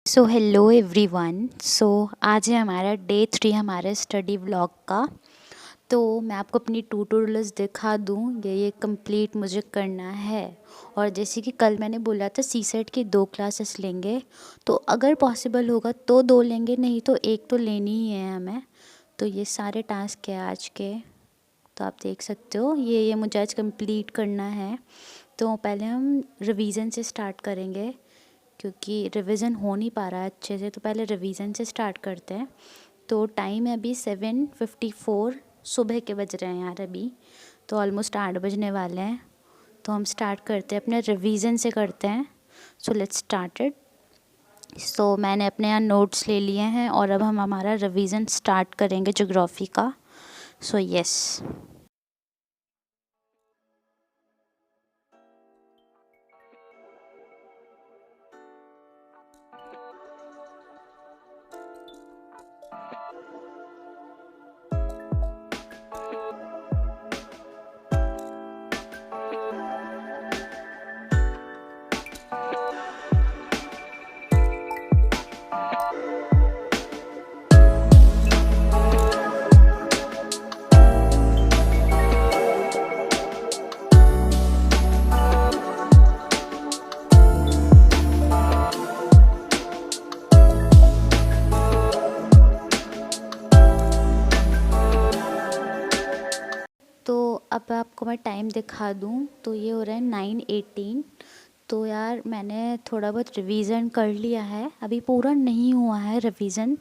So hello everyone. आज है हमारा डे 3 हमारे स्टडी व्लॉग का। तो मैं आपको अपनी टू टू लिस्ट दिखा दूँ, ये कंप्लीट मुझे करना है। और जैसे कि कल मैंने बोला था सी सेट की 2 क्लासेस लेंगे, तो अगर पॉसिबल होगा तो 2 लेंगे, नहीं तो एक तो लेनी ही है हमें। तो ये सारे टास्क है आज के, तो आप देख सकते हो ये मुझे आज कंप्लीट करना है। तो पहले हम रिवीजन से स्टार्ट करेंगे, क्योंकि रिवीजन हो नहीं पा रहा है अच्छे से, तो पहले रिवीजन से स्टार्ट करते हैं। तो टाइम है अभी 7:54 सुबह के बज रहे हैं यार अभी, तो ऑलमोस्ट 8 बजने वाले हैं। तो हम स्टार्ट करते हैं, अपने रिवीजन से करते हैं। So let's started. सो मैंने अपने यहाँ नोट्स ले लिए हैं और अब हम हमारा रिवीजन स्टार्ट करेंगे ज्योग्राफी का। So yes. तो अब आपको मैं टाइम दिखा दूँ, तो ये हो रहा है 9:18। तो यार मैंने थोड़ा बहुत रिवीजन कर लिया है, अभी पूरा नहीं हुआ है रिवीजन।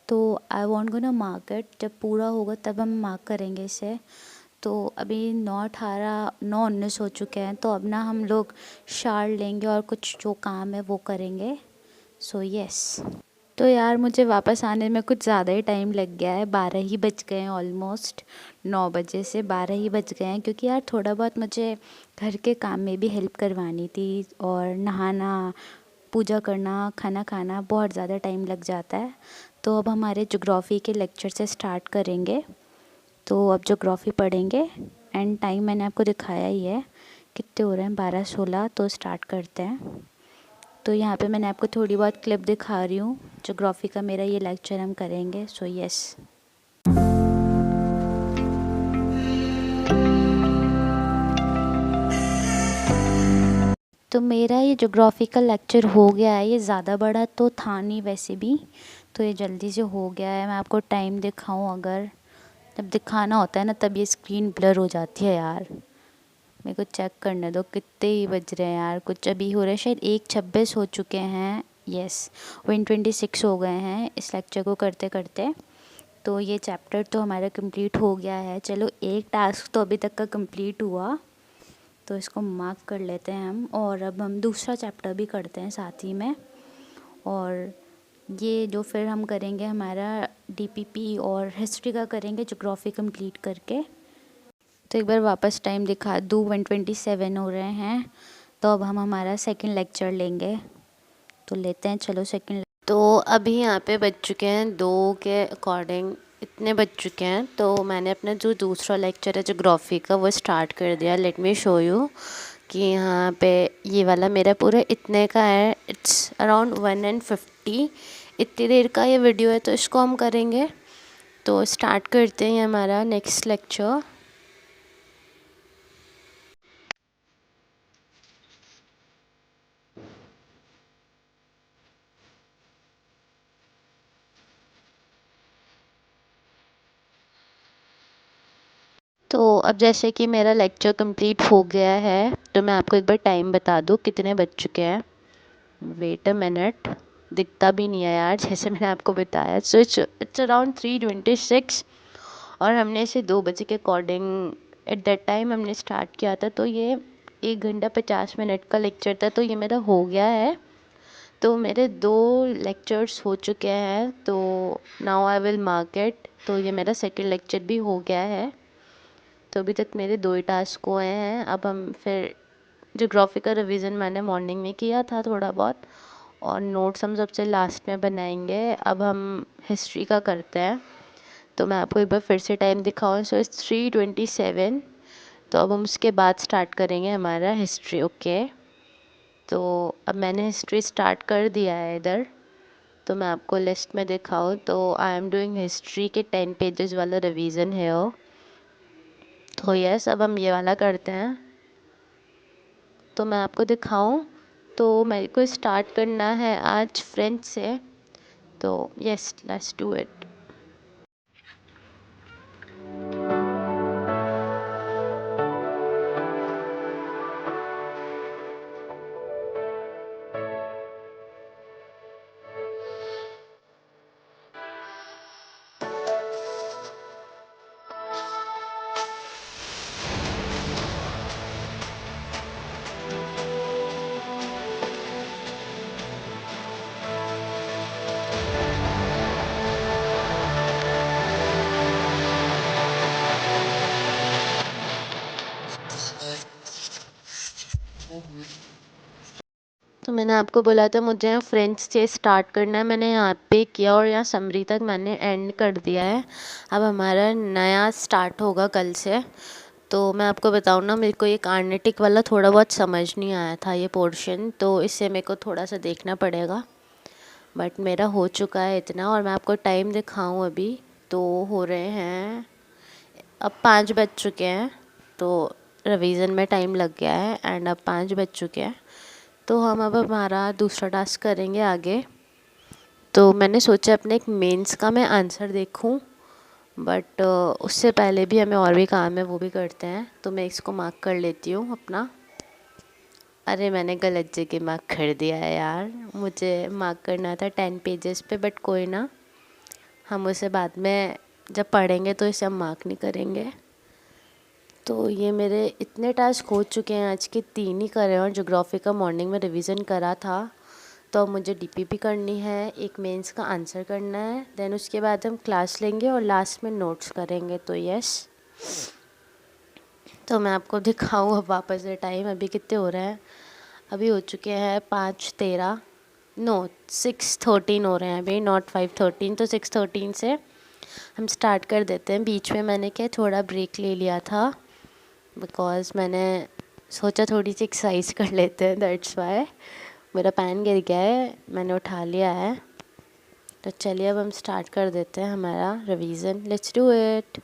तो आई वॉन्ट गो ना मार्क इट, जब पूरा होगा तब हम मार्क करेंगे इसे। तो अभी 9:18 9:19 हो चुके हैं, तो अब ना हम लोग शार लेंगे और कुछ जो काम है वो करेंगे। So yes. तो यार मुझे वापस आने में कुछ ज़्यादा ही टाइम लग गया है, 12 ही बज गए हैं ऑलमोस्ट। 9 बजे से 12 ही बज गए हैं, क्योंकि यार थोड़ा बहुत मुझे घर के काम में भी हेल्प करवानी थी, और नहाना, पूजा करना, खाना खाना, बहुत ज़्यादा टाइम लग जाता है। तो अब हमारे ज्योग्राफी के लेक्चर से स्टार्ट करेंगे। तो अब ज्योग्राफी पढ़ेंगे, एंड टाइम मैंने आपको दिखाया ही है, कितने हो रहे हैं, 12:16। तो स्टार्ट करते हैं। तो यहाँ पे मैंने आपको थोड़ी बहुत क्लिप दिखा रही हूँ, ज्योग्राफी का मेरा ये लेक्चर हम करेंगे। So yes. तो मेरा ये ज्योग्राफी का लेक्चर हो गया है, ये ज़्यादा बड़ा तो था नहीं वैसे भी, तो ये जल्दी से हो गया है। मैं आपको टाइम दिखाऊं, अगर जब दिखाना होता है ना तब ये स्क्रीन ब्लर हो जाती है यार। मेरे को चेक करने दो कितने ही बज रहे हैं यार, कुछ अभी हो रहा है शायद 1:26 हो चुके हैं। यस, 1:26 हो गए हैं इस लेक्चर को करते करते। तो ये चैप्टर तो हमारा कंप्लीट हो गया है। चलो एक टास्क तो अभी तक का कंप्लीट हुआ, तो इसको मार्क कर लेते हैं हम। और अब हम दूसरा चैप्टर भी करते हैं साथ ही में। और ये जो फिर हम करेंगे हमारा डीपीपी और हिस्ट्री का करेंगे ज्योग्राफी कंप्लीट करके। तो एक बार वापस टाइम दिखा दूँ, 1:27 हो रहे हैं। तो अब हम हमारा सेकंड लेक्चर लेंगे, तो लेते हैं, चलो सेकंड। तो अभी यहाँ पे बज चुके हैं 2 के अकॉर्डिंग, इतने बज चुके हैं। तो मैंने अपना जो दूसरा लेक्चर है ज्योग्राफी का वो स्टार्ट कर दिया। लेट मी शो यू कि यहाँ पे ये वाला मेरा पूरा इतने का है, इट्स अराउंड 1:50। इतनी देर का ये वीडियो है, तो इसको हम करेंगे। तो स्टार्ट करते हैं हमारा नेक्स्ट लेक्चर। तो अब जैसे कि मेरा लेक्चर कंप्लीट हो गया है, तो मैं आपको एक बार टाइम बता दूँ कितने बज चुके हैं। वेट अ मिनट, दिखता भी नहीं है यार जैसे मैंने आपको बताया। सो इट्स अराउंड 3:26, और हमने इसे 2 बजे के अकॉर्डिंग एट दैट टाइम हमने स्टार्ट किया था। तो ये 1 घंटा 50 मिनट का लेक्चर था, तो ये मेरा हो गया है। तो मेरे 2 लेक्चर्स हो चुके हैं, तो now I will mark it. तो ये मेरा सेकंड लेक्चर भी हो गया है। तो अभी तक मेरे 2 ही टास्क हुए हैं। अब हम फिर ज्योग्राफी का रिवीजन मैंने मॉर्निंग में किया था थोड़ा बहुत, और नोट्स हम सबसे लास्ट में बनाएंगे। अब हम हिस्ट्री का करते हैं। तो मैं आपको एक बार फिर से टाइम दिखाऊँ, सो इट्स 3:27। तो अब हम उसके बाद स्टार्ट करेंगे हमारा हिस्ट्री। ओके, तो अब मैंने हिस्ट्री स्टार्ट कर दिया है इधर। तो मैं आपको लिस्ट में दिखाऊँ तो आई एम डूइंग हिस्ट्री के 10 पेजेस वाला रिवीजन है वो। तो यस, अब हम ये वाला करते हैं। तो मैं आपको दिखाऊँ तो मेरे को स्टार्ट करना है आज फ्रेंच से। तो यस, लेट्स डू इट। तो मैंने आपको बोला था मुझे यहाँ फ्रेंच से स्टार्ट करना है, मैंने यहाँ पे किया और यहाँ समरी तक मैंने एंड कर दिया है। अब हमारा नया स्टार्ट होगा कल से। तो मैं आपको बताऊँ ना, मेरे को ये कार्नेटिक वाला थोड़ा बहुत समझ नहीं आया था ये पोर्शन, तो इससे मेरे को थोड़ा सा देखना पड़ेगा। बट मेरा हो चुका है इतना। और मैं आपको टाइम दिखाऊँ अभी तो हो रहे हैं अब 5 बज चुके हैं। तो रिवीजन में टाइम लग गया है एंड अब 5 बज चुके हैं। तो हम अब हमारा दूसरा टास्क करेंगे आगे। तो मैंने सोचा अपने एक मेंस का मैं आंसर देखूं, बट उससे पहले भी हमें और भी काम है, वो भी करते हैं। तो मैं इसको मार्क कर लेती हूँ अपना। अरे मैंने गलत जगह मार्क कर दिया है यार, मुझे मार्क करना था 10 पेजेस पे, बट कोई ना, हम उसे बाद में जब पढ़ेंगे तो इसे हम मार्क नहीं करेंगे। तो ये मेरे इतने टास्क हो चुके हैं, आज के 3 ही करे और ज्योग्राफी का मॉर्निंग में रिवीजन करा था। तो अब मुझे डीपीपी करनी है, एक मेंस का आंसर करना है, देन उसके बाद हम क्लास लेंगे और लास्ट में नोट्स करेंगे। तो यस, तो मैं आपको दिखाऊँ अब वापस से टाइम अभी कितने हो रहे हैं। अभी हो चुके हैं 5:13, नो 6:13 हो रहे हैं अभी, नॉट 5:13। तो 6:13 से हम स्टार्ट कर देते हैं। बीच में मैंने क्या थोड़ा ब्रेक ले लिया था, बिकॉज़ मैंने सोचा थोड़ी सी एक्सरसाइज कर लेते हैं, दैट्स वाई। मेरा पैन गिर गया है, मैंने उठा लिया है। तो चलिए अब हम स्टार्ट कर देते हैं हमारा रिवीजन, लेट्स डू इट।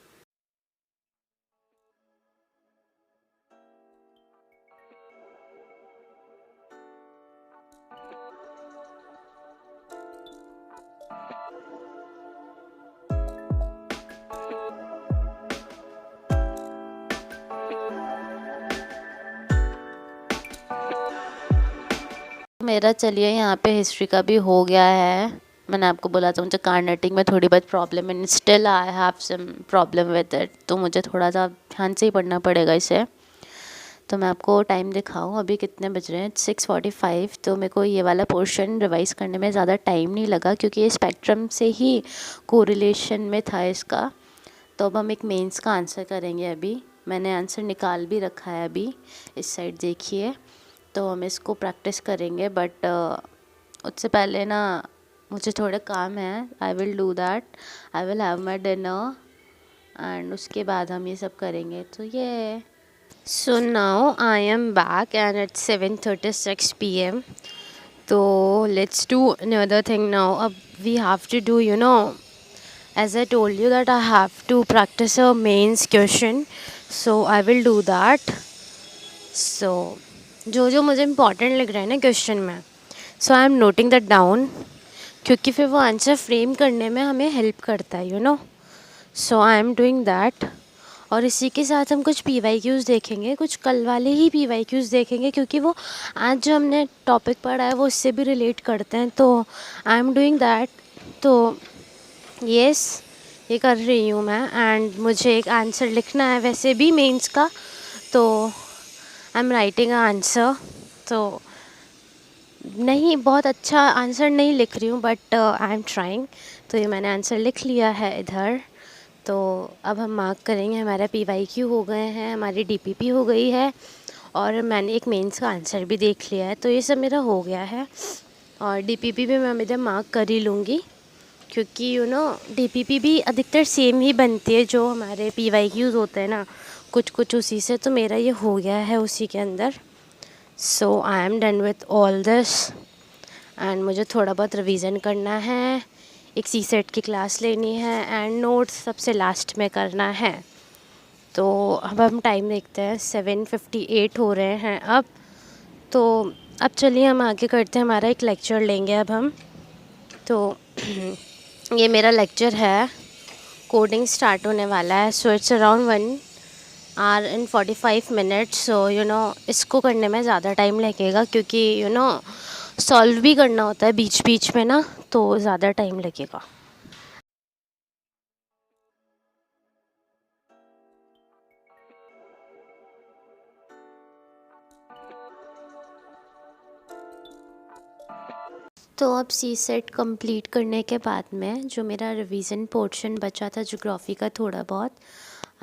मेरा चलिए यहाँ पे हिस्ट्री का भी हो गया है। मैंने आपको बोला था मुझे कार्नेटिक में थोड़ी बहुत प्रॉब्लम है, still I have some problem with it. तो मुझे थोड़ा सा ध्यान से ही पढ़ना पड़ेगा इसे। तो मैं आपको टाइम दिखाऊं अभी कितने बज रहे हैं, 6:45। तो मेरे को ये वाला पोर्शन रिवाइज़ करने में ज़्यादा टाइम नहीं लगा, क्योंकि ये स्पेक्ट्रम से ही कोरिलेशन में था इसका। तो अब हम एक मेंस का आंसर करेंगे। अभी मैंने आंसर निकाल भी रखा है, अभी इस साइड देखिए। तो हम इसको प्रैक्टिस करेंगे, बट उससे पहले ना मुझे थोड़े काम है। I will do that, I will have my dinner and उसके बाद हम ये सब करेंगे। तो ये so now I am back and it's 7:36 PM। तो let's do another thing now. अब we have to do, you know, as I told you that I have to practice a mains question, so I will do that. So जो जो मुझे important लग रहा है ना question में, so I am noting that down, क्योंकि फिर वो आंसर फ्रेम करने में हमें हेल्प करता है, you know. So I am doing that. और इसी के साथ हम कुछ PYQs देखेंगे, कुछ कल वाले ही PYQs देखेंगे, क्योंकि वो आज जो हमने टॉपिक पढ़ा है वो इससे भी रिलेट करते हैं। तो आई एम डूइंग दैट। तो यस, ये कर रही हूँ मैं। एंड मुझे एक आंसर लिखना है वैसे भी मेंस का, तो आई एम राइटिंग आंसर। तो नहीं, बहुत अच्छा आंसर नहीं लिख रही हूँ, बट आई एम ट्राइंग। तो ये मैंने आंसर लिख लिया है इधर। तो अब हम मार्क करेंगे। हमारा PYQ हो गए हैं, हमारी DPP हो गई है, और मैंने एक मेंस का आंसर भी देख लिया है। तो ये सब मेरा हो गया है, और DPP भी मैं इधर मार्क कर ही लूँगी, क्योंकि यू नो DPP भी अधिकतर सेम ही बनती है जो हमारे PYQs होते हैं ना, कुछ कुछ उसी से। तो मेरा ये हो गया है उसी के अंदर। So I am done with all this and मुझे थोड़ा बहुत रिवीजन करना है, एक सी सेट की क्लास लेनी है एंड नोट्स सबसे लास्ट में करना है। तो अब हम टाइम देखते हैं, 7:58 हो रहे हैं अब। तो अब चलिए हम आगे करते हैं, हमारा एक लेक्चर लेंगे अब हम। तो ये मेरा लेक्चर है, कोडिंग स्टार्ट होने वाला है। So it's around 1 hour and 45 minutes। सो इसको करने में ज़्यादा टाइम लगेगा क्योंकि सॉल्व भी करना होता है बीच बीच में ना, तो ज़्यादा टाइम लगेगा। तो अब सी सेट कंप्लीट करने के बाद में जो मेरा रिवीजन पोर्शन बचा था ज्योग्राफी का थोड़ा बहुत,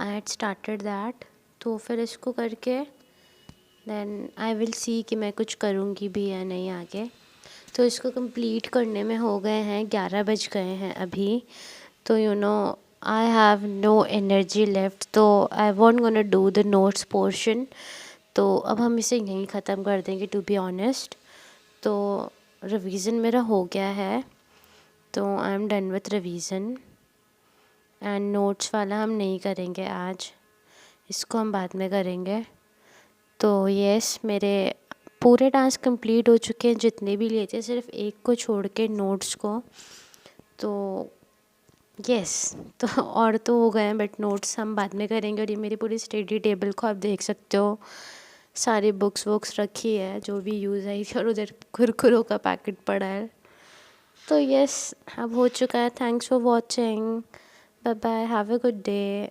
आई हैड स्टार्टेड दैट। तो फिर इसको करके देन आई विल सी कि मैं कुछ करूँगी भी या नहीं आगे। तो इसको कंप्लीट करने में हो गए हैं 11 बज गए हैं अभी। तो I have no energy left, तो I won't gonna do the notes portion. तो अब हम इसे यहीं ख़त्म कर देंगे टू बी ऑनेस्ट। तो रिवीजन मेरा हो गया है, तो I am done with revision. And notes वाला हम नहीं करेंगे आज, इसको हम बाद में करेंगे। तो यस, मेरे पूरे टास्क कंप्लीट हो चुके हैं जितने भी लिए थे, सिर्फ एक को छोड़ के, नोट्स को। तो यस, तो और तो हो गए हैं बट नोट्स हम बाद में करेंगे। और ये मेरी पूरी स्टडी टेबल को आप देख सकते हो, सारी बुक्स वुक्स रखी है जो भी यूज़ आई थी, और उधर कुरकुरों का पैकेट पड़ा है। तो यस, अब हो चुका है। Thanks for watching, bye bye, have a good day.